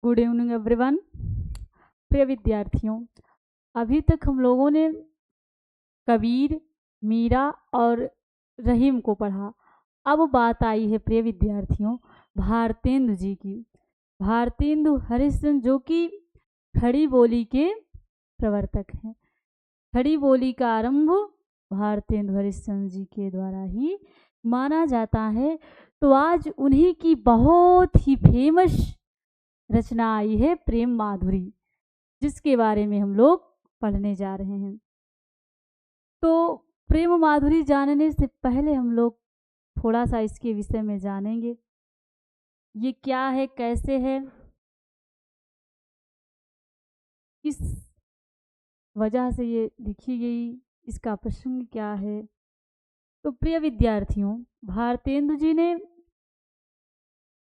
Good evening everyone. प्रिय विद्यार्थियों, अभी तक हम लोगों ने कबीर, मीरा और रहीम को पढ़ा। अब बात आई है प्रिय विद्यार्थियों भारतेंदु जी की। भारतेंदु हरिश्चंद्र जो कि खड़ी बोली के प्रवर्तक हैं। खड़ी बोली का आरंभ भारतेंदु हरिश्चंद्र जी के द्वारा ही माना जाता है। तो आज उन्हीं की बहुत ही फेमस रचना आई है प्रेम माधुरी, जिसके बारे में हम लोग पढ़ने जा रहे हैं। तो प्रेम माधुरी जानने से पहले हम लोग थोड़ा सा इसके विषय में जानेंगे। ये क्या है, कैसे है, किस वजह से ये लिखी गई, इसका प्रसंग क्या है। तो प्रिय विद्यार्थियों, भारतेंदु जी ने,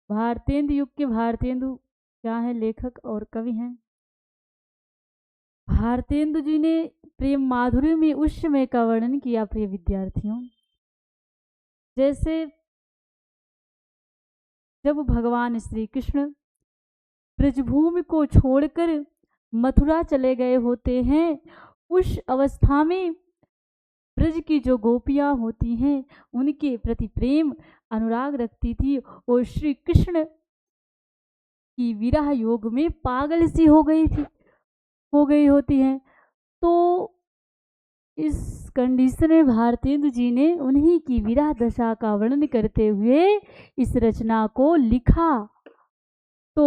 भारतेंदु युग के भारतेंदु क्या है, लेखक और कवि हैं। भारतेंदु जी ने प्रेम माधुरी में उस समय का वर्णन किया प्रिय विद्यार्थियों, जैसे जब भगवान श्री कृष्ण ब्रजभूमि को छोड़कर मथुरा चले गए होते हैं। उस अवस्था में ब्रज की जो गोपियां होती हैं उनके प्रति प्रेम अनुराग रखती थी और श्री कृष्ण की विरह योग में पागल सी हो गई होती हैं। तो इस कंडीशन में भारतेंदु जी ने उन्हीं की विरह दशा का वर्णन करते हुए इस रचना को लिखा। तो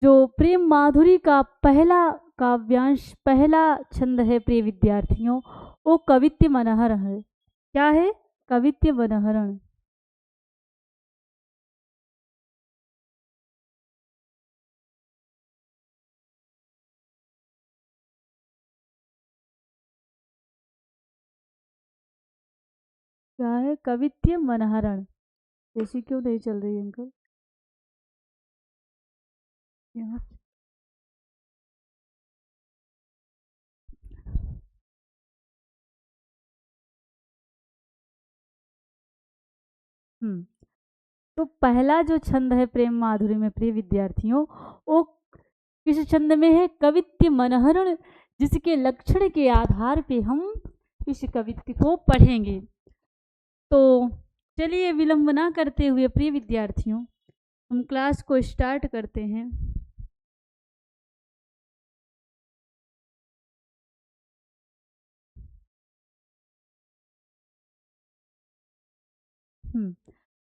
जो प्रेम माधुरी का पहला काव्यांश, पहला छंद है प्रिय विद्यार्थियों, वो कवित्य मनहर है। क्या है? कवित्य मनहरण। क्या है? कवित्य मनहरण। जैसी क्यों नहीं चल रही अंकल? यहाँ तो पहला जो छंद है प्रेम माधुरी में प्रिय विद्यार्थियों, वो किस छंद में है? कवित्य मनहरण, जिसके लक्षण के आधार पे हम इस कवित्य को पढ़ेंगे। तो चलिए विलंब ना करते हुए प्रिय विद्यार्थियों हम क्लास को स्टार्ट करते हैं।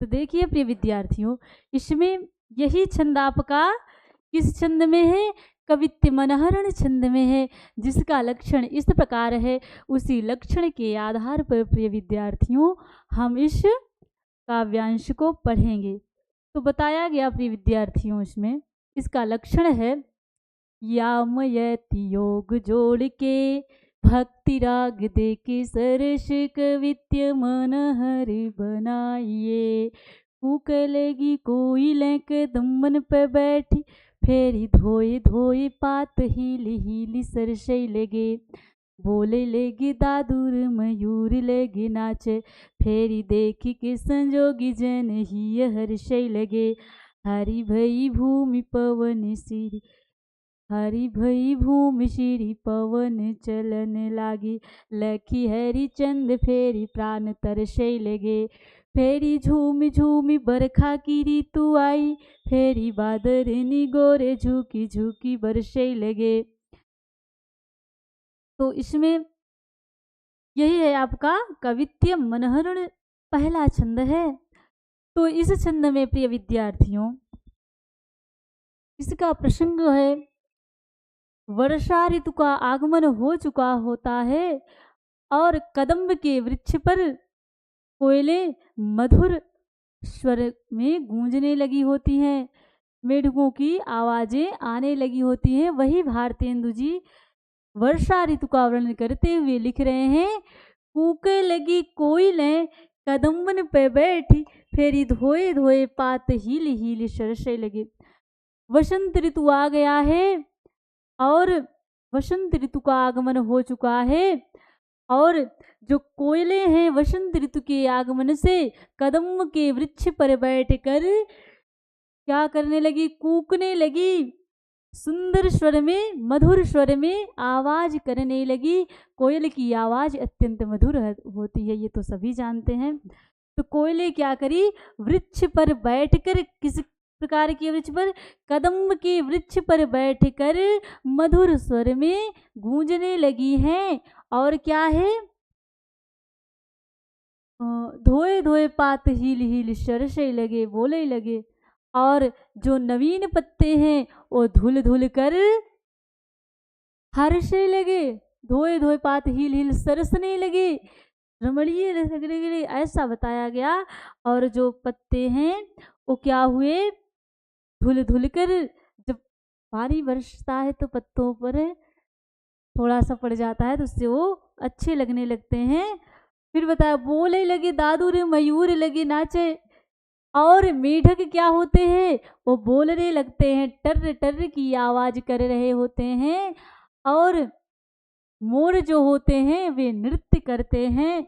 तो देखिए प्रिय विद्यार्थियों, इसमें यही छंद आपका किस छंद में है? कवित्य मनहरण छंद में है, जिसका लक्षण इस प्रकार है। उसी लक्षण के आधार पर प्रिय विद्यार्थियों हम इस काव्यांश को पढ़ेंगे। तो बताया गया प्रिय विद्यार्थियों, इसमें इसका लक्षण है यामयति योग जोड़ के भक्ति राग दे के सरस कवित्य मनहर बनाइए। कूकलेगी कोई लेक दमन पे बैठी, फेरी धोए धोए पात हीली हीली सरसई लगे। बोले लेगी दादुर मयूर लेगी नाचे, फेरी देखी के संजोगी जन ही हर्षई लगे। हरि भई भूमि पवन सिरी, हरि भई भूमि श्री पवन चलन लागी। लखी हरि चंद फेरी प्राण तरसई लगे। फेरी झूमी झूमी बरखा की ऋतु आई, फेरी बादर निगोरे झुकी झुकी बरसई लगे। तो इसमें यही है आपका कवित्य मनहरण, पहला छंद है। तो इस छंद में प्रिय विद्यार्थियों इसका प्रसंग है, वर्षा ऋतु का आगमन हो चुका होता है और कदम्ब के वृक्ष पर कोयले मधुर स्वर में गूंजने लगी होती हैं, मेढकों की आवाजें आने लगी होती हैं। वही भारतेंदु जी वर्षा ऋतु का वर्णन करते हुए लिख रहे हैं, कूके लगी कोयलें कदम्बन पे बैठी, फेरी धोए धोए पात हीली हीली सरसई लगे। वसंत ऋतु आ गया है और वसंत ऋतु का आगमन हो चुका है और जो कोयले हैं वसंत ऋतु के आगमन से कदम के वृक्ष पर बैठकर क्या करने लगी, कूकने लगी, सुंदर स्वर में, मधुर स्वर में आवाज करने लगी। कोयल की आवाज अत्यंत मधुर होती है, ये तो सभी जानते हैं। तो कोयले क्या करी, वृक्ष पर बैठकर, किस प्रकार के वृक्ष पर, कदम्ब के वृक्ष पर बैठकर मधुर स्वर में गूंजने लगी हैं। और क्या है, धोए धोए पात हील हील सरसे लगे, बोले लगे। और जो नवीन पत्ते हैं वो धुल धुल कर हर्षे लगे, धोए धोए पात हील हील सरसने लगे, रमणीय लगने लगे, ऐसा बताया गया। और जो पत्ते हैं वो क्या हुए, धुल धुल कर, जब पानी बरसता है तो पत्तों पर थोड़ा सा पड़ जाता है तो उससे वो अच्छे लगने लगते हैं। फिर बताया, बोले लगे दादू रे मयूर लगे नाचे। और मेढक क्या होते हैं, वो बोलने लगते हैं, टर टर की आवाज कर रहे होते हैं। और मोर जो होते हैं वे नृत्य करते हैं।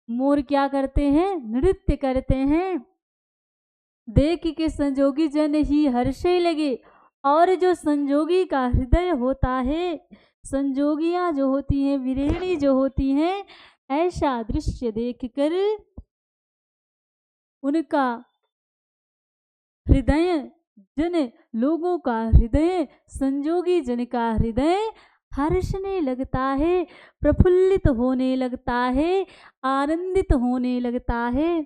मोर क्या करते हैं, नृत्य करते हैं। देख के संजोगी जन ही हर्षे लगे। और जो संजोगी का हृदय होता है, संजोगियां जो होती हैं, विरहिणी जो होती हैं, ऐसा दृश्य देखकर उनका हृदय, जन लोगों का हृदय, संजोगी जन का हृदय हर्षने लगता है, प्रफुल्लित होने लगता है, आनंदित होने लगता है।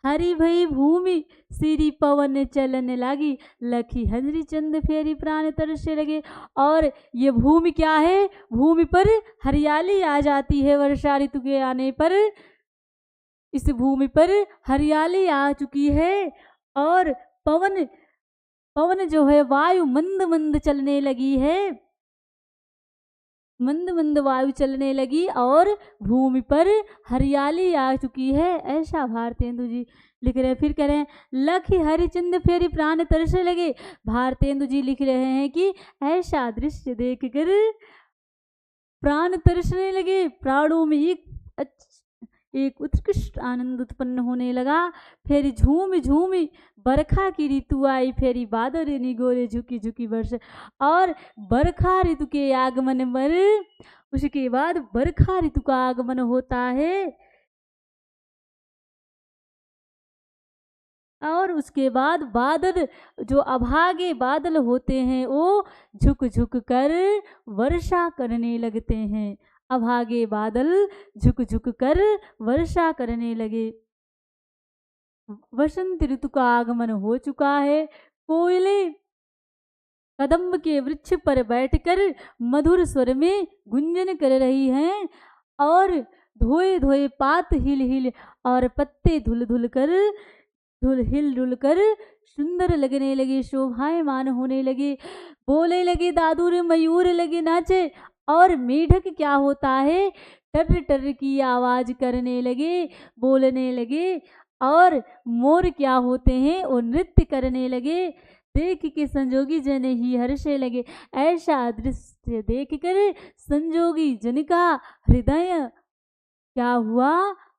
हरि भई भूमि सिरी पवन चलन लागी, लखी हजरी चंद फेरी प्राण तरसे लगे। और ये भूमि क्या है, भूमि पर हरियाली आ जाती है वर्षा ऋतु के आने पर। इस भूमि पर हरियाली आ चुकी है। और पवन, पवन जो है वायु मंद मंद चलने लगी है, मंद मंद वायु चलने लगी और भूमि पर हरियाली आ चुकी है। ऐसा भारतेंदु जी लिख रहे हैं। फिर कह रहे हैं, लख हरिचंद फेरी प्राण तरसने लगे। भारतेंदु जी लिख रहे हैं कि ऐसा दृश्य देखकर प्राण तरसने लगे, प्राणों में एक उत्कृष्ट आनंद उत्पन्न होने लगा। फिर झूम झूम बरखा की ऋतु आई, फेरी बादल निगोरे झुकी झुकी वर्ष। और बरखा ऋतु के आगमन पर, उसके बाद बरखा ऋतु का आगमन होता है। और उसके बाद बादल, जो अभागे बादल होते हैं वो झुक झुक कर वर्षा करने लगते हैं। अभागे बादल झुक झुक कर वर्षा करने लगे। वसंत ऋतु का आगमन हो चुका है। कोयले कदम्ब के वृक्ष पर बैठकर मधुर स्वर में गुंजन कर रही हैं। और धोए धोए पात हिल हिल और पत्ते धुल धुल कर, धुल हिल डुल कर सुंदर लगने लगे, शोभायमान होने लगे। बोले लगे दादुर मयूर लगे नाचे। और मेढक क्या होता है, टर टर की आवाज करने लगे, बोलने लगे। और मोर क्या होते हैं, वो नृत्य करने लगे। देख के संजोगी जन ही हर्षे लगे। ऐसा दृश्य देखकर संजोगी जन का हृदय क्या हुआ,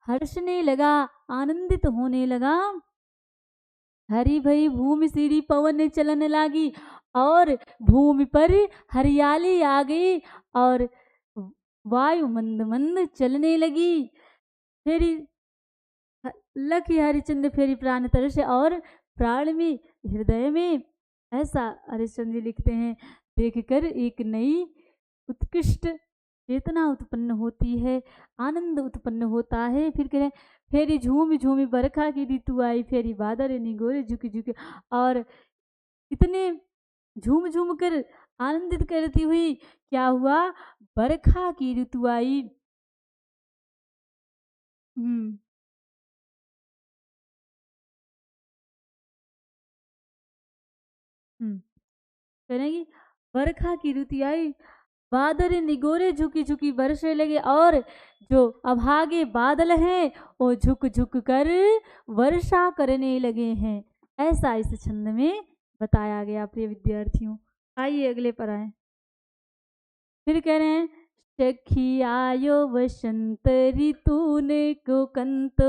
हर्षने लगा, आनंदित होने लगा। हरि भई भूमि सिरी पवन चलन लागी। और भूमि पर हरियाली आ गई और वायु मंद मंद चलने लगी। फेरी लखी हरिचंद्र फेरी प्राण तरस। और प्राण में, हृदय में, ऐसा हरिश्चंद्र जी लिखते हैं, देखकर एक नई उत्कृष्ट चेतना उत्पन्न होती है, आनंद उत्पन्न होता है। फिर कह रहे हैं, फेरी झूम झूमी बरखा की ऋतु आई, फेरी बादल निगोरे झुके झुके। और इतने झूम झूम कर आनंदित करती हुई क्या हुआ, बरखा की ऋतु आई। करेंगी, बरखा की ऋतु आई, बादल निगोरे झुकी झुकी बरसने लगे। और जो अभागे बादल हैं वो झुक झुक कर वर्षा करने लगे हैं। ऐसा इस छंद में बताया गया प्रिय विद्यार्थियों। आइए अगले पर आए। फिर कह रहे हैं, सखी आयो वसंत ऋतु ने को कंत,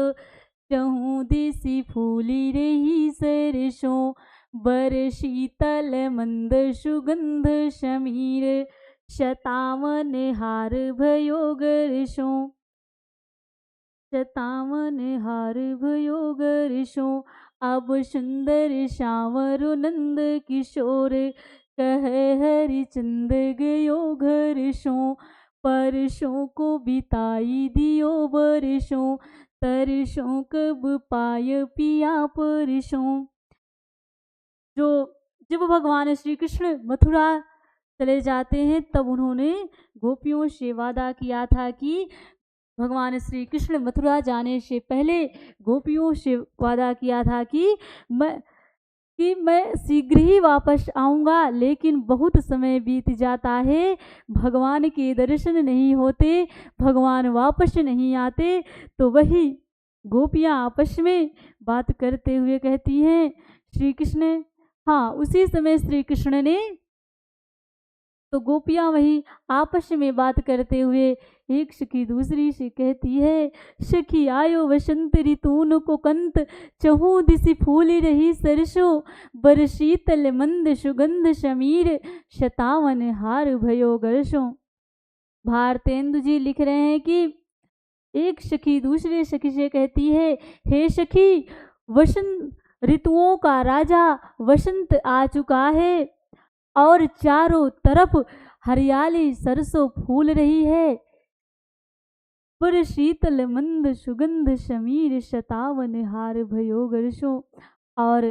चहु दिसि फूली रही सरसों, बर शीतल मंद सुगंध शमीर, शतावन हार भयो गर्षों, शतावन हार भयो गर्षों। अब सुंदर श्यावर नंद किशोर, कहे हरिचंद गयो घरषों, परसों को बिताई दियो बरसों, तरसों कब पाय पिया परसों। जो जब भगवान श्री कृष्ण मथुरा चले जाते हैं तब उन्होंने गोपियों से वादा किया था कि भगवान श्री कृष्ण मथुरा जाने से पहले गोपियों से वादा किया था कि मैं शीघ्र ही वापस आऊँगा, लेकिन बहुत समय बीत जाता है, भगवान के दर्शन नहीं होते, भगवान वापस नहीं आते। तो वही गोपियाँ आपस में बात करते हुए कहती हैं श्री कृष्ण, हाँ उसी समय श्री कृष्ण ने, तो गोपियाँ वही आपस में बात करते हुए एक सखी दूसरी से कहती है, सखी आयो वसंत ऋतून को कंत, चहु दिसि फूली रही सरसों, बर शीतल मंद सुगंध शमीर, शतावन हार भयो गर्षों। भारतेंदु जी लिख रहे हैं कि एक सखी दूसरे सखी से कहती है, हे सखी वसंत ऋतुओं का राजा वसंत आ चुका है और चारों तरफ हरियाली सरसों फूल रही है, पर शीतल मंद सुगंध शमीर, शतावन हार भयो गर्षों। और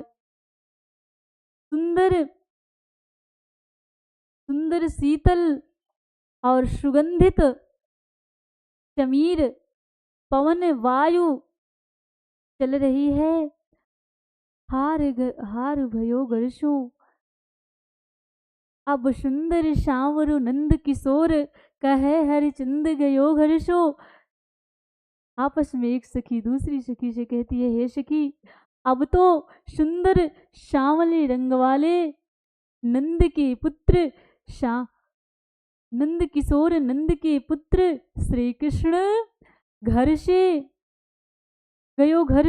सुंदर सुंदर शीतल और सुगंधित शमीर पवन वायु चल रही है, हार भयो गर्षों। अब सुंदर श्यावरु नंद किशोर, कहे हरिचंद गयो घरषों। आपस में एक सखी दूसरी सखी से कहती है, हे सखी अब तो सुंदर श्यामले रंग वाले नंद के पुत्र नंद किशोर नंद के पुत्र श्री कृष्ण घर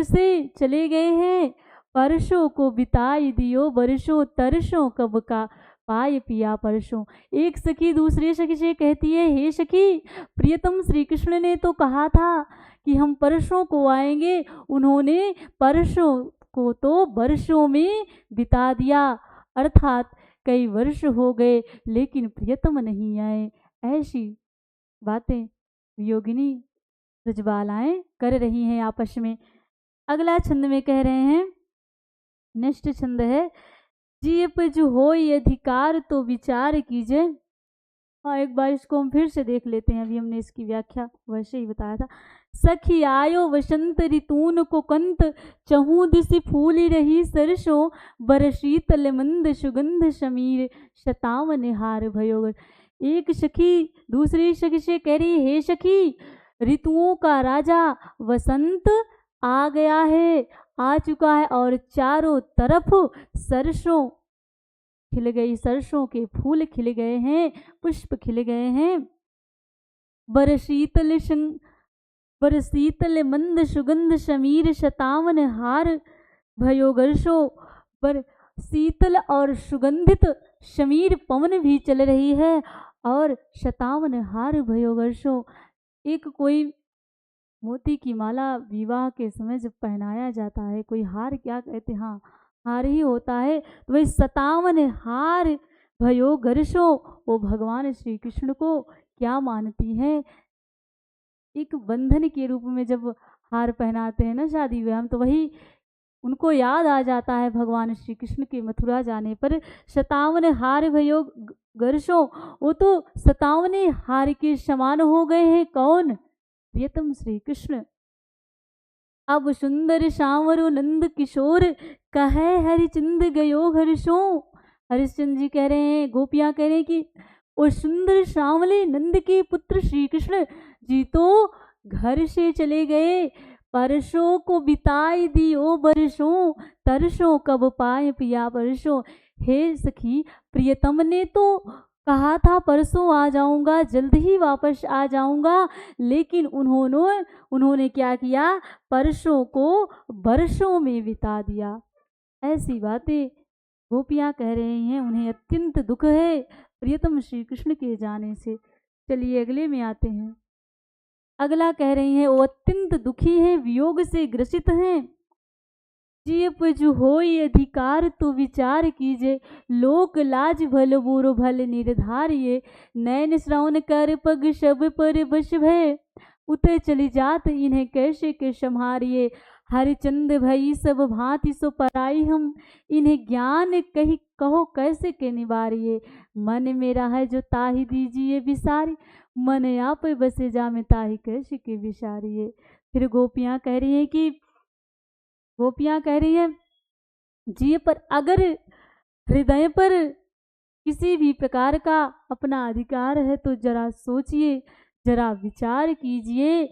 से चले गए हैं, परसों को बिताई दियो बरसों, तरसों कब का पाय पिया परसों। एक सखी दूसरे सखी से कहती है, हे सखी प्रियतम श्री कृष्ण ने तो कहा था कि हम परसों को आएंगे, उन्होंने परसों को तो वर्षों में बिता दिया, अर्थात कई वर्ष हो गए लेकिन प्रियतम नहीं आए। ऐसी बातें योगिनी ब्रजबालाएं कर रही हैं आपस में। अगला छंद में कह रहे हैं, नेक्स्ट छंद है, जिय पे जो हो अधिकार तो विचार कीजिए। हाँ एक बार इसको हम फिर से देख लेते हैं, अभी हमने इसकी व्याख्या वैसे ही बताया था। सखी आयो वसंत ऋतून को कंत, चहु दिसि फूली रही सरसों, बर शीतल मंद सुगंध शमीर, शतावन हार भयो। एक सखी दूसरी सखी से कह रही, हे सखी ऋतुओं का राजा वसंत आ गया है, आ चुका है और चारों तरफ सरसों खिल गई, सरसों के फूल खिल गए हैं, पुष्प खिल गए हैं। बर शीतल मंद सुगंध शमीर, शतावन हार भयो गर्षों। पर शीतल और सुगंधित शमीर पवन भी चल रही है और शतावन हार भयो गर्षों। एक कोई मोती की माला विवाह के समय जब पहनाया जाता है, कोई हार क्या कहते, हाँ हार ही होता है, तो वही शतावन हार भयो गर्षों वो भगवान श्री कृष्ण को क्या मानती हैं, एक बंधन के रूप में जब हार पहनाते हैं ना शादी विवाह में, तो वही उनको याद आ जाता है भगवान श्री कृष्ण के मथुरा जाने पर। शतावन हार भयो गर्षों, वो तो शतावने हार के समान हो गए हैं, कौन, प्रियतम श्री कृष्ण। अब सुंदर श्यावरु नंद किशोर, कहे हरिचंद गयो घरषों। हरिश्चंद्र जी कह रहे हैं, गोपियां कह रहे हैं कि वो सुंदर श्यामले नंद के पुत्र श्री कृष्ण जी तो घर से चले गए, परसों को बिताई दियो बरसों, तरसों कब पाए पिया परसों। हे सखी प्रियतम ने तो कहा था परसों आ जाऊंगा, जल्द ही वापस आ जाऊंगा, लेकिन उन्होंने क्या किया, परसों को बरसों में बिता दिया। ऐसी बातें गोपियाँ कह रही हैं, उन्हें अत्यंत दुख है प्रियतम श्री कृष्ण के जाने से। चलिए अगले में आते हैं। अगला कह रही हैं, वो अत्यंत दुखी हैं, वियोग से ग्रसित हैं। जिय पजु होई अधिकार तो विचार कीजे, लोक लाज भल बुरो भल निर्धारिये। नैन श्रवण कर पग शब पर बश भय, उते चली जात इन्हें कैसे के संहारिये। हरिचंद भई सब भांति सो पराई हम, इन्हें ज्ञान कही कहो कैसे के निवारिये। मन मेरा है जो ताहि दीजिए विसारी, मन आप बसे जामे ताहि कैसे के विसारिये। फिर गोपियाँ कह रही हैं, जी पर अगर हृदय पर किसी भी प्रकार का अपना अधिकार है तो जरा सोचिए, जरा विचार कीजिए।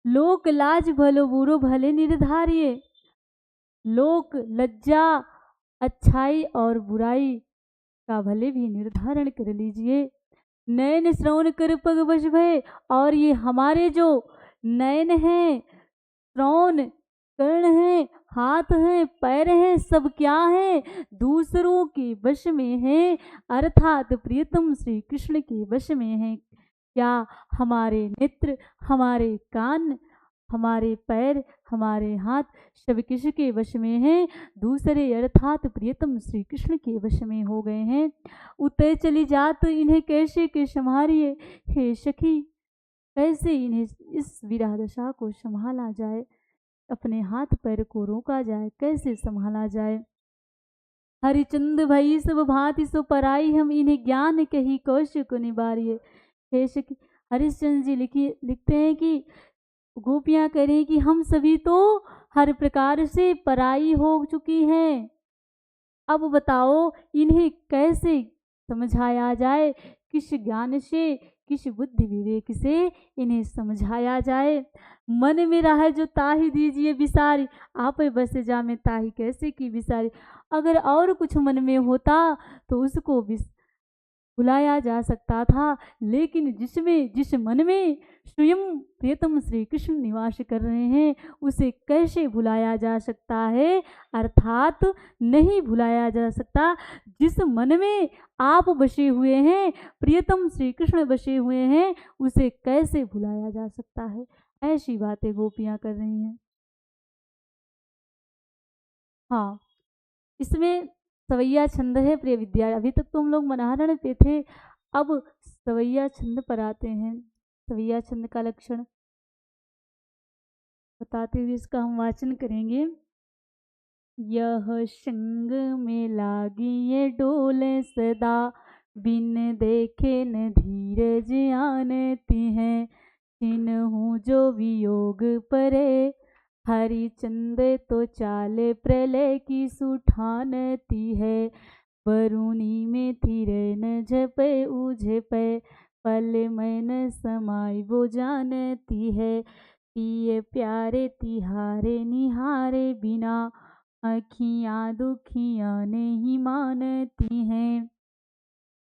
लोक लाज भलो बुरो भले निर्धारिये। लोक लज्जा, अच्छाई और बुराई का भले भी निर्धारण कर लीजिए। नयन श्रवण कर पग वश भय, और ये हमारे जो नयन हैं, श्रवण कर्ण हैं, हाथ हैं, पैर हैं, सब क्या हैं, दूसरों के वश में हैं, अर्थात प्रियतम श्री कृष्ण के वश में हैं। क्या हमारे नेत्र, हमारे कान, हमारे पैर, हमारे हाथ सब किसके वश में हैं, दूसरे अर्थात प्रियतम श्री कृष्ण के वश में हो गए हैं। उतय चली जात इन्हें कैसे के संहारिये। हे सखी, कैसे इन्हें इस विरह दशा को संभाला जाए, अपने हाथ पैर को रोका जाए, कैसे संभाला जाए। हरिचंद भई सब भांति सो पराई हम, इन्हें ज्ञान कही कौशल को निवारिये। हे सखी, हरिश्चंद्र जी लिखते हैं कि गोपियाँ कह रही कि हम सभी तो हर प्रकार से पराई हो चुकी हैं, अब बताओ इन्हें कैसे समझाया जाए, किस ज्ञान से, किस बुद्धि विवेक से इन्हें समझाया जाए। मन में रहा जो ताहि दीजिए विसारी, आप बस जामे ताहि कैसे की विसारी। अगर और कुछ मन में होता तो उसको भुलाया जा सकता था, लेकिन जिस मन में स्वयं प्रियतम श्री कृष्ण निवास कर रहे हैं, उसे कैसे भुलाया जा सकता है, अर्थात नहीं भुलाया जा सकता। जिस मन में आप बसे हुए हैं, प्रियतम श्री कृष्ण बसे हुए हैं, उसे कैसे भुलाया जा सकता है। ऐसी बातें गोपियाँ कर रही हैं। हाँ, इसमें सवैया छंद है प्रिय विद्या। अभी तक तो हम लोग मनाहरण पे थे, अब सवैया छंद पर आते हैं। सवैया छंद का लक्षण बताते हुए इसका हम वाचन करेंगे। यह संग में लागी ये डोले सदा, बिन देखे न धीरज आनती है। छिनहु जो वियोग परे, हरिचंद तो चाले प्रलय की सुठानती है। वरुणी में थिरे न झपे उझपे, पल मैन समाई वो जानती है। पिए प्यारे तिहारे निहारे बिना, अखियाँ दुखियाँ नहीं मानती हैं।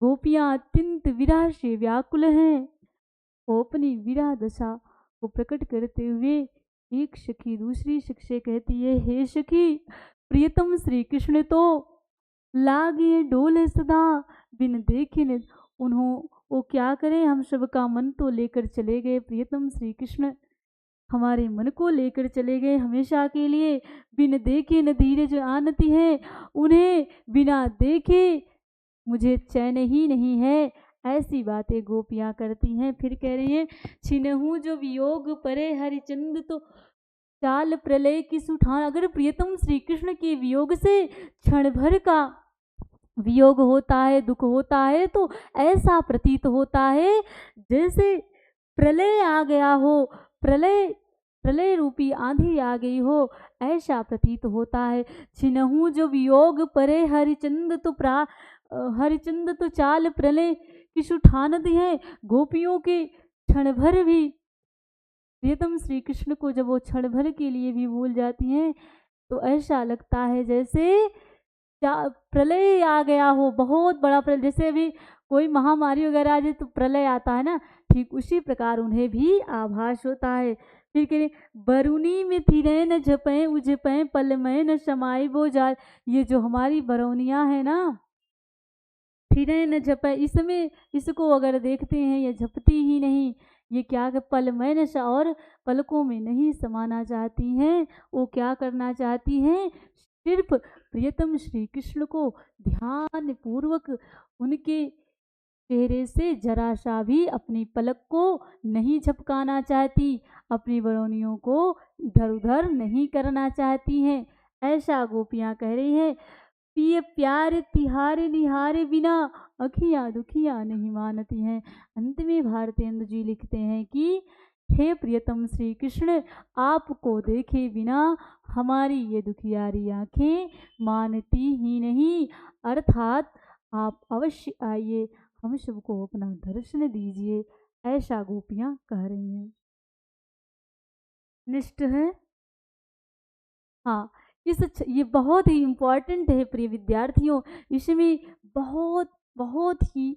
गोपियाँ अत्यंत विरह से व्याकुल हैं। वो अपनी विरह दशा को प्रकट करते हुए एक सखी दूसरी सखी से कहती है, हे सखी, प्रियतम श्री कृष्ण तो लागे डोले सदा, बिन देखे न वो क्या करें, हम सबका मन तो लेकर चले गए। प्रियतम श्री कृष्ण हमारे मन को लेकर चले गए हमेशा के लिए। बिन देखे न धीरज आनती है, उन्हें बिना देखे मुझे चैन ही नहीं है। ऐसी बातें गोपियाँ करती हैं। फिर कह रही हैं, छिनहु जो वियोग परे, हरिचंद तो चाल प्रलय की सुठान। अगर प्रियतम श्री कृष्ण के वियोग से क्षण भर का वियोग होता है, दुख होता है, तो ऐसा प्रतीत होता है जैसे प्रलय आ गया हो, प्रलय रूपी आंधी आ गई हो, ऐसा प्रतीत होता है। छिनहु जो वियोग परे, हरिचंद तो चाल प्रलय की सुठानद है। गोपियों के क्षण भर भी प्रियतम श्री कृष्ण को जब वो क्षण भर के लिए भी भूल जाती हैं, तो ऐसा लगता है जैसे प्रलय आ गया हो, बहुत बड़ा प्रलय। जैसे अभी कोई महामारी वगैरह आ जाए तो प्रलय आता है ना, ठीक उसी प्रकार उन्हें भी आभास होता है। फिर कह रहे बरुनी में थिरे न झपे उझपे पल में न समाई वो जाए। ये जो हमारी बरौनियाँ है ना, थिरे न झपे, इसमें इसको अगर देखते हैं ये झपती ही नहीं, ये क्या कि पल में न और पलकों में नहीं समाना चाहती हैं। वो क्या करना चाहती हैं, सिर्फ प्रियतम श्री कृष्ण को ध्यान पूर्वक उनके चेहरे से जरा सा भी अपनी पलक को नहीं झपकाना चाहती, अपनी बरौनियों को इधर उधर नहीं करना चाहती हैं। ऐसा गोपियाँ कह रही हैं, पिए प्यार तिहारे निहारे बिना अखियाँ दुखियाँ नहीं मानती हैं। अंत में भारतेंदु जी लिखते हैं कि हे प्रियतम श्री कृष्ण, आपको देखे बिना हमारी ये दुखियारी आँखें मानती ही नहीं, अर्थात आप अवश्य आइए, हम सबको अपना दर्शन दीजिए। ऐसा गोपियाँ कह रही हैं। निष्ठ है। हाँ, ये बहुत ही इम्पॉर्टेंट है प्रिय विद्यार्थियों। इसमें बहुत बहुत ही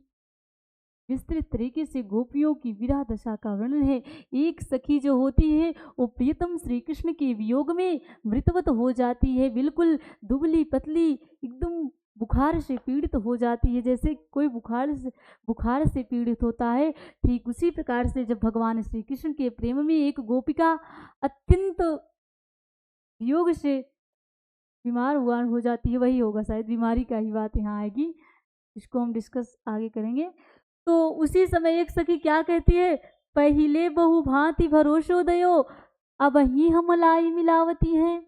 विस्तृत तरीके से गोपियों की विरह दशा का वर्णन है। एक सखी जो होती है वो प्रियतम श्री कृष्ण के वियोग में मृतवत हो जाती है, बिल्कुल दुबली पतली, एकदम बुखार से पीड़ित हो जाती है। जैसे कोई बुखार से पीड़ित होता है, ठीक उसी प्रकार से जब भगवान श्री कृष्ण के प्रेम में एक गोपिका अत्यंत वियोग से बीमार हो जाती है, वही होगा शायद, बीमारी का ही बात यहाँ आएगी, इसको हम डिस्कस आगे करेंगे। तो उसी समय एक सखी क्या कहती है, पहिले बहु भांति भरोसो दयो अब ही हम लाई मिलावती हैं।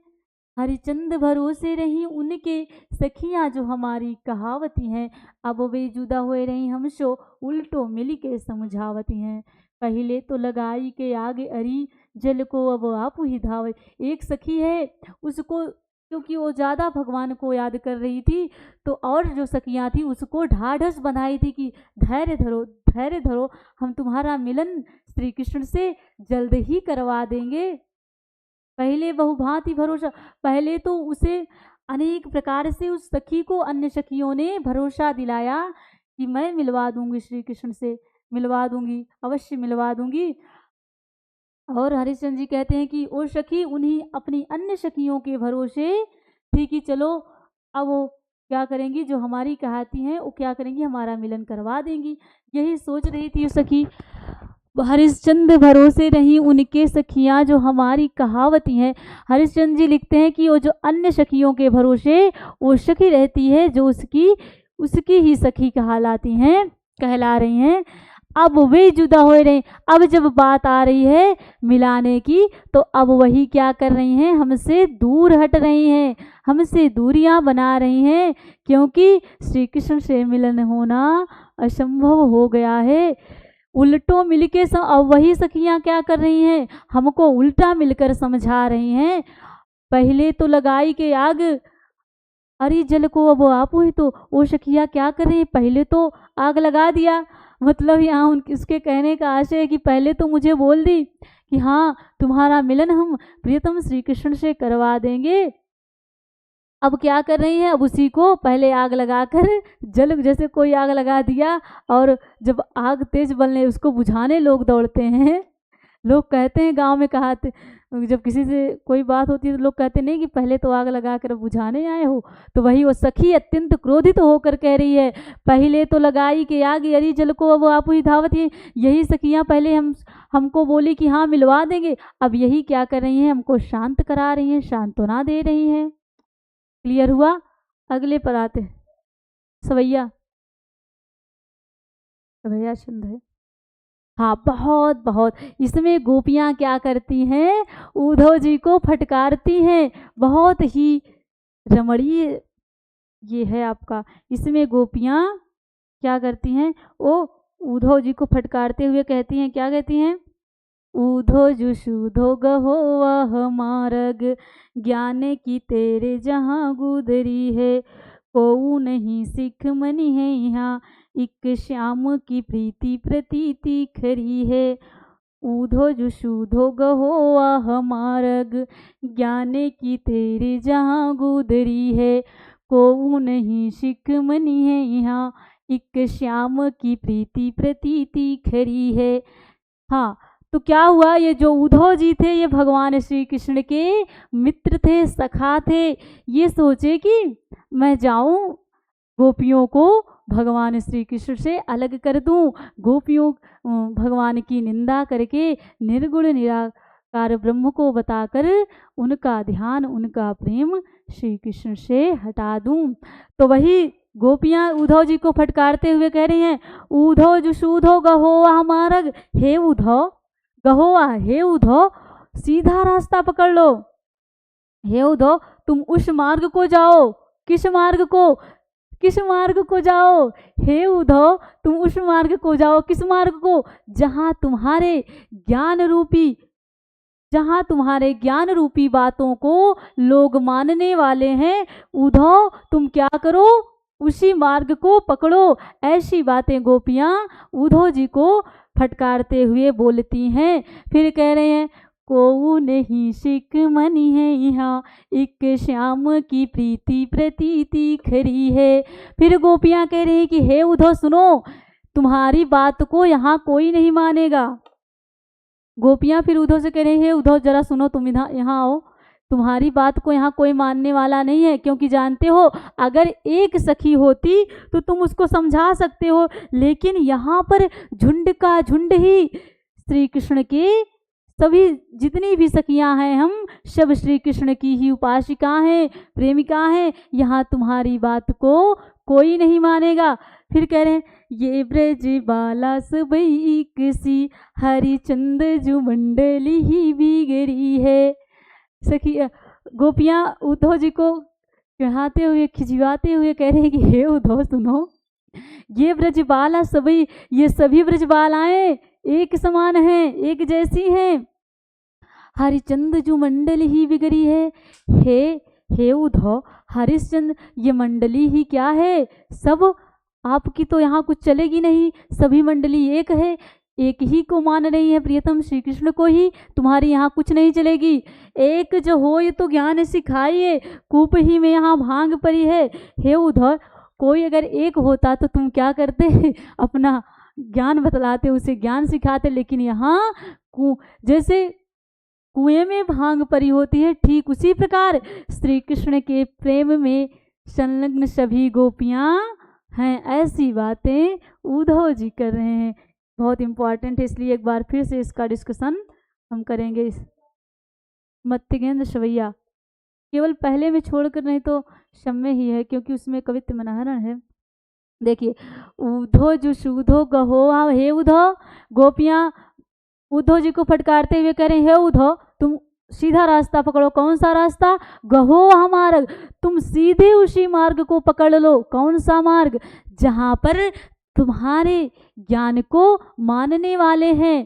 हरिचंद भरोसे रही उनके सखियां जो हमारी कहावती हैं, अब वे जुदा हुए रही हमसो उल्टो मिली के समझावती हैं। पहले तो लगाई के आगे अरी जल को अब आप ही धावे। एक सखी है, उसको क्योंकि वो ज़्यादा भगवान को याद कर रही थी, तो और जो सखियां थी उसको ढाढ़स बंधाई थी कि धैर्य धरो धैर्य धरो, हम तुम्हारा मिलन श्री कृष्ण से जल्द ही करवा देंगे। पहले बहुभांति भरोसा, पहले तो उसे अनेक प्रकार से उस सखी को अन्य सखियों ने भरोसा दिलाया कि मैं मिलवा दूंगी, श्री कृष्ण से मिलवा दूंगी, अवश्य मिलवा दूंगी। और हरिश्चंद्र जी कहते हैं कि वो सखी उन्हीं अपनी अन्य सखियों के भरोसे थी कि चलो अब वो क्या करेंगी, जो हमारी कहाती हैं वो क्या करेंगी, हमारा मिलन करवा देंगी। यही सोच रही थी सखी। हरिश्चंद्र भरोसे रही उनके सखियां जो हमारी कहावती हैं। हरिश्चंद्र जी लिखते हैं कि वो जो अन्य सखियों के भरोसे वो सखी रहती है जो उसकी ही सखी कहला रही हैं। अब वे जुदा हो रहे, अब जब बात आ रही है मिलाने की, तो अब वही क्या कर रही हैं, हमसे दूर हट रही हैं, हमसे दूरियां बना रही हैं, क्योंकि श्री कृष्ण से मिलन होना असंभव हो गया है। उल्टो मिलके अब वही सखियां क्या कर रही हैं, हमको उल्टा मिलकर समझा रही हैं। पहले तो लगाई के आग अरे जल को अब आप हुई, तो वो सखियां क्या कर रही हैं, पहले तो आग लगा दिया। मतलब यहाँ उसके कहने का आशय है कि पहले तो मुझे बोल दी कि हाँ तुम्हारा मिलन हम प्रियतम श्री कृष्ण से करवा देंगे। अब क्या कर रही हैं, अब उसी को पहले आग लगाकर जल, जैसे कोई आग लगा दिया और जब आग तेज बनने उसको बुझाने लोग दौड़ते हैं। लोग कहते हैं गांव में कहाते, जब किसी से कोई बात होती है तो लोग कहते नहीं कि पहले तो आग लगा कर बुझाने आए हो। तो वही वो सखी अत्यंत क्रोधित होकर कह रही है, पहले तो लगाई के आग अरी जल को अब आप ही धावत है। यही सखियां पहले हमको बोली कि हाँ मिलवा देंगे, अब यही क्या कर रही हैं, हमको शांत करा रही हैं, सांत्वना दे रही हैं। क्लियर हुआ? अगले पर आते सवैया सवैया छंद है। हाँ बहुत बहुत, इसमें गोपियाँ क्या करती हैं, उद्धव जी को फटकारती हैं। बहुत ही रमणीय ये है आपका। इसमें गोपियाँ क्या करती हैं, वो उद्धव जी को फटकारते हुए कहती हैं, क्या कहती हैं, उधो जुशुधो गहो वह मार्ग ज्ञान की तेरे जहाँ गुदरी है, को नहीं सिख मनी है यहाँ एक श्याम की प्रीति प्रतीति खरी है। ऊधो जुशुधो गहो वह मार्ग ज्ञान की तेरे जहाँ गुदरी है, को नहीं सिख मनी है यहाँ एक श्याम की प्रीति प्रतीति खरी है। हाँ, तो क्या हुआ, ये जो उद्धव जी थे ये भगवान श्री कृष्ण के मित्र थे, सखा थे। ये सोचे कि मैं जाऊं गोपियों को भगवान श्री कृष्ण से अलग कर दूं, गोपियों भगवान की निंदा करके निर्गुण निराकार ब्रह्म को बताकर उनका ध्यान, उनका प्रेम श्री कृष्ण से हटा दूं। तो वही गोपियां उद्धव जी को फटकारते हुए कह रही हैं, उद्धव जुसूधो गहोवा मार्ग, हे उद्धव गहोवा, हे उद्धव सीधा रास्ता पकड़ लो, हे उद्धव तुम उस मार्ग को जाओ। किस मार्ग को? किस मार्ग को जाओ? हे उद्धव तुम उस मार्ग को जाओ। किस मार्ग को? जहां तुम्हारे ज्ञान रूपी बातों को लोग मानने वाले हैं। उद्धव तुम क्या करो, उसी मार्ग को पकड़ो। ऐसी बातें गोपियां उद्धव जी को फटकारते हुए बोलती हैं। फिर कह रहे हैं, को नहीं सिख मनी है यहाँ, एक श्याम की प्रीति प्रतीति खरी है। फिर गोपियां कह रही हैं कि हे उद्धव सुनो, तुम्हारी बात को यहाँ कोई नहीं मानेगा। गोपियां फिर उद्धव से कह रही है, उद्धव जरा सुनो, तुम यहाँ आओ, तुम्हारी बात को यहाँ कोई मानने वाला नहीं है, क्योंकि जानते हो अगर एक सखी होती तो तुम उसको समझा सकते हो, लेकिन यहाँ पर झुंड का झुंड ही श्री कृष्ण के सभी जितनी भी सखियां हैं हम सब श्री कृष्ण की ही उपासिका हैं, प्रेमिका हैं। यहाँ तुम्हारी बात को कोई नहीं मानेगा। फिर कह रहे हैं, ये ब्रज बाला सबई एक सी, हरिचंद जो मंडली ही बिगड़ी है। सखी गोपियां उद्धव जी को चढ़ाते हुए खिंचवाते हुए कह रहे हैं कि हे उद्धव सुनो, ये ब्रजबाला सभी, ये सभी ब्रजबालाएं एक समान हैं, एक जैसी हैं। हरिचंद जो मंडली ही बिगड़ी है। हे उद्धव हरिश्चंद्र ये मंडली ही क्या है, सब आपकी तो यहाँ कुछ चलेगी नहीं। सभी मंडली एक है, एक ही को मान रही है, प्रियतम श्री कृष्ण को ही। तुम्हारी यहाँ कुछ नहीं चलेगी। एक जो हो ये तो ज्ञान सिखाइए, कूप ही में यहाँ भांग पड़ी है। हे उद्धव कोई अगर एक होता तो तुम क्या करते, अपना ज्ञान बतलाते, उसे ज्ञान सिखाते। लेकिन यहाँ जैसे कुएं में भांग परी होती है, ठीक उसी प्रकार श्री कृष्ण के प्रेम में संलग्न सभी गोपियां हैं। ऐसी बातें उद्धव जी कर रहे हैं, बहुत इंपॉर्टेंट है, इसलिए एक बार फिर से इसका डिस्कशन हम करेंगे। मत्तिगेंद्र सवैया केवल पहले में छोड़कर, नहीं तो शम्य ही है, क्योंकि उसमें कवित्व मनहरण है। देखिए, उद्धव जो सुधो गहो, हे उद्धव, गोपियां उद्धव जी को फटकारते हुए कह रहे हैं, हे उद्धव तुम सीधा रास्ता पकड़ो। कौन सा रास्ता? गहो मार्ग, तुम सीधे उसी मार्ग को पकड़ लो। कौन सा मार्ग? जहां पर तुम्हारे ज्ञान को मानने वाले हैं।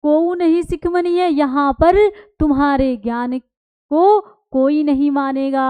को नहीं सिखमनी है, यहाँ पर तुम्हारे ज्ञान को कोई नहीं मानेगा।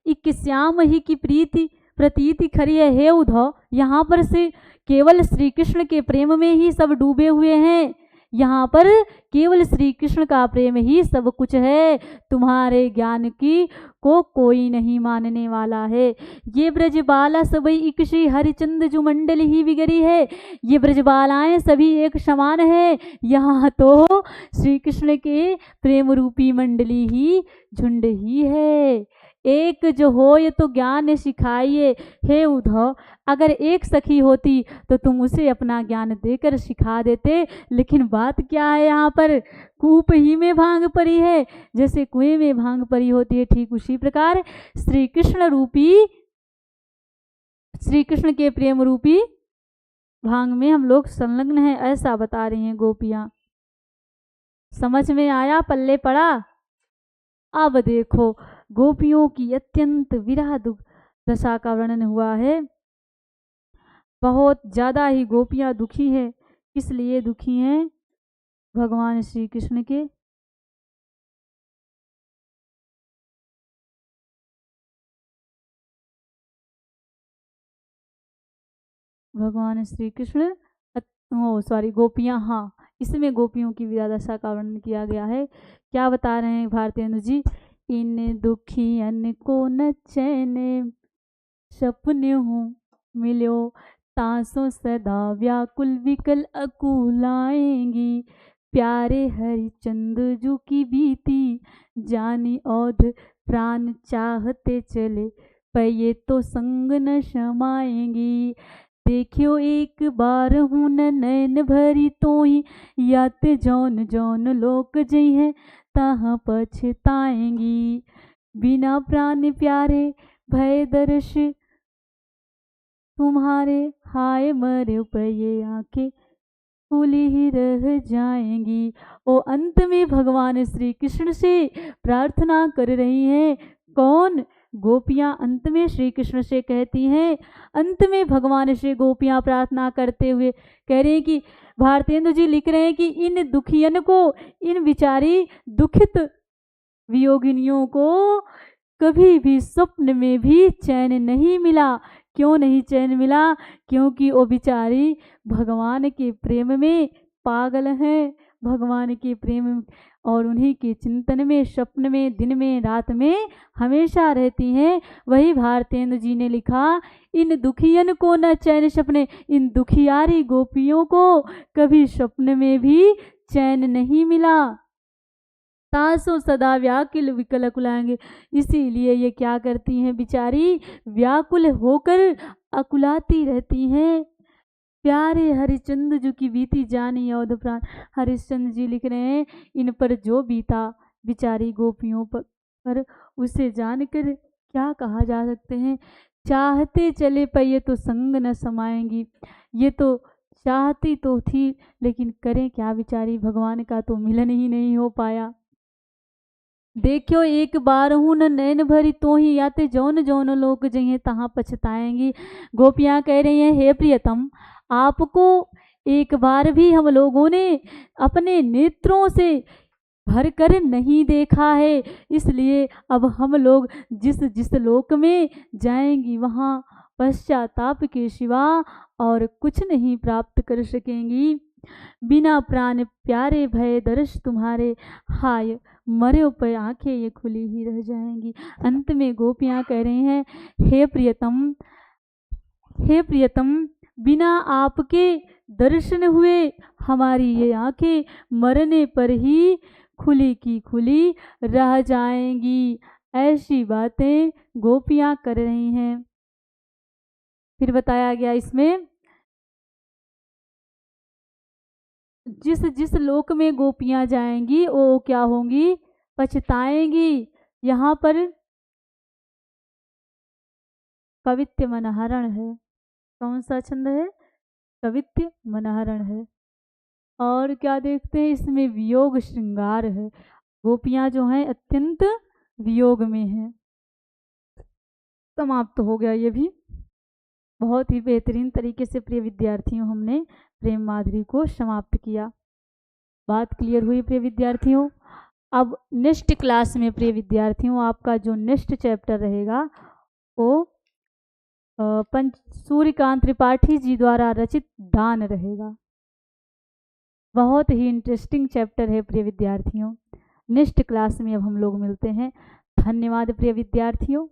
एक श्याम ही की प्रीति प्रतीति खरी है। हे उद्धव यहाँ पर से केवल श्री कृष्ण के प्रेम में ही सब डूबे हुए हैं। यहाँ पर केवल श्री कृष्ण का प्रेम ही सब कुछ है, तुम्हारे ज्ञान की को कोई नहीं मानने वाला है। ये ब्रजबाला सभी एक श्री हरिचंद जो मंडली ही बिगड़ी है। ये ब्रजबालाएं सभी एक समान है, यहाँ तो श्री कृष्ण के प्रेम रूपी मंडली ही झुंड ही है। एक जो हो ये तो ज्ञान सिखाइए। हे उद्धव अगर एक सखी होती तो तुम उसे अपना ज्ञान देकर सिखा देते, लेकिन बात क्या है, यहाँ पर कूप ही में भांग पड़ी है। जैसे कुएं में भांग पड़ी होती है, ठीक उसी प्रकार श्री कृष्ण के प्रेम रूपी भांग में हम लोग संलग्न हैं, ऐसा बता रही हैं गोपियां। समझ में आया, पल्ले पड़ा? अब देखो गोपियों की अत्यंत विरह दुख दशा का वर्णन हुआ है। बहुत ज़्यादा ही गोपियां दुखी है। किस लिए दुखी हैं? भगवान श्री कृष्ण के भगवान श्री कृष्ण गोपियां, हाँ इसमें गोपियों की विरह दशा का वर्णन किया गया है। क्या बता रहे हैं भारतेंदु जी? इन दुखियन को न चैन सपने हूँ मिलो, तासों सदा व्याकुल विकल अकुलाएंगी। प्यारे हरिचंद जू की बीती जानी औध, प्राण चाहते चले पर ये तो संग न शमाएंगी। देखियो एक बार हूँ न नैन भरी तो ही, याते जौन जौन लोक जई है तहाँ पछताएंगी। बिना प्राण प्यारे भय दर्श तुम्हारे, हाय मरे पे ये आंखें खुली ही रह जाएंगी। और अंत में भगवान श्री कृष्ण से प्रार्थना कर रही हैं। कौन? गोपियां अंत में श्री कृष्ण से कहती हैं। अंत में भगवान श्री गोपियां प्रार्थना करते हुए कह रहे हैं कि भारतेंदु जी लिख रहे हैं कि इन दुखियन को, इन बिचारी दुखित वियोगिनियों को कभी भी स्वप्न में भी चैन नहीं मिला। क्यों नहीं चैन मिला? क्योंकि वो बिचारी भगवान के प्रेम में पागल हैं, भगवान के प्रेम और उन्हीं के चिंतन में, स्वप्न में, दिन में, रात में हमेशा रहती हैं। वही भारतेंदु जी ने लिखा, इन दुखियन को न चैन सपने, इन दुखियारी गोपियों को कभी स्वप्न में भी चैन नहीं मिला। तासों सदा व्याकुल विकल अकुलाएंगे। इसीलिए ये क्या करती हैं बिचारी, व्याकुल होकर अकुलाती रहती हैं। प्यारे हरिचंद जी की बीती जानी औध प्राण। हरिश्चंद्र जी लिख रहे हैं, इन पर जो बीता बिचारी गोपियों पर उसे जानकर क्या कहा जा सकते हैं। चाहते चले पर ये तो संग न समाएंगी। ये तो चाहती तो थी, लेकिन करें क्या बिचारी, भगवान का तो मिलन ही नहीं हो पाया। देखियो एक बार हूँ न नैन भरी तो ही, याते जौन जौन लोग जइए तहाँ पछताएंगी। गोपियाँ कह रही हैं, हे प्रियतम, आपको एक बार भी हम लोगों ने अपने नेत्रों से भर कर नहीं देखा है, इसलिए अब हम लोग जिस जिस लोक में जाएंगी वहाँ पश्चाताप के सिवा और कुछ नहीं प्राप्त कर सकेंगी। बिना प्राण प्यारे भय दर्श तुम्हारे, हाय मरे पे आंखें ये खुली ही रह जाएंगी। अंत में गोपियां कह रही हैं, हे प्रियतम, हे प्रियतम, बिना आपके दर्शन हुए हमारी ये आंखें मरने पर ही खुली की खुली रह जाएंगी। ऐसी बातें गोपियां कर रही हैं। फिर बताया गया इसमें, जिस जिस लोक में गोपियां जाएंगी वो क्या होंगी, पछताएंगी। यहाँ पर कवित्य मनहरण है। कौन सा छंद है? कवित्य मनहरण है। और क्या देखते हैं इसमें, वियोग श्रृंगार है। गोपियां जो हैं अत्यंत वियोग में हैं। समाप्त हो गया ये भी। बहुत ही बेहतरीन तरीके से प्रिय विद्यार्थियों हमने प्रेम माधुरी को समाप्त किया। बात क्लियर हुई प्रिय विद्यार्थियों? अब नेक्स्ट क्लास में प्रिय विद्यार्थियों आपका जो नेक्स्ट चैप्टर रहेगा वो सूर्यकांत त्रिपाठी जी द्वारा रचित दान रहेगा। बहुत ही इंटरेस्टिंग चैप्टर है प्रिय विद्यार्थियों। नेक्स्ट क्लास में अब हम लोग मिलते हैं। धन्यवाद प्रिय विद्यार्थियों।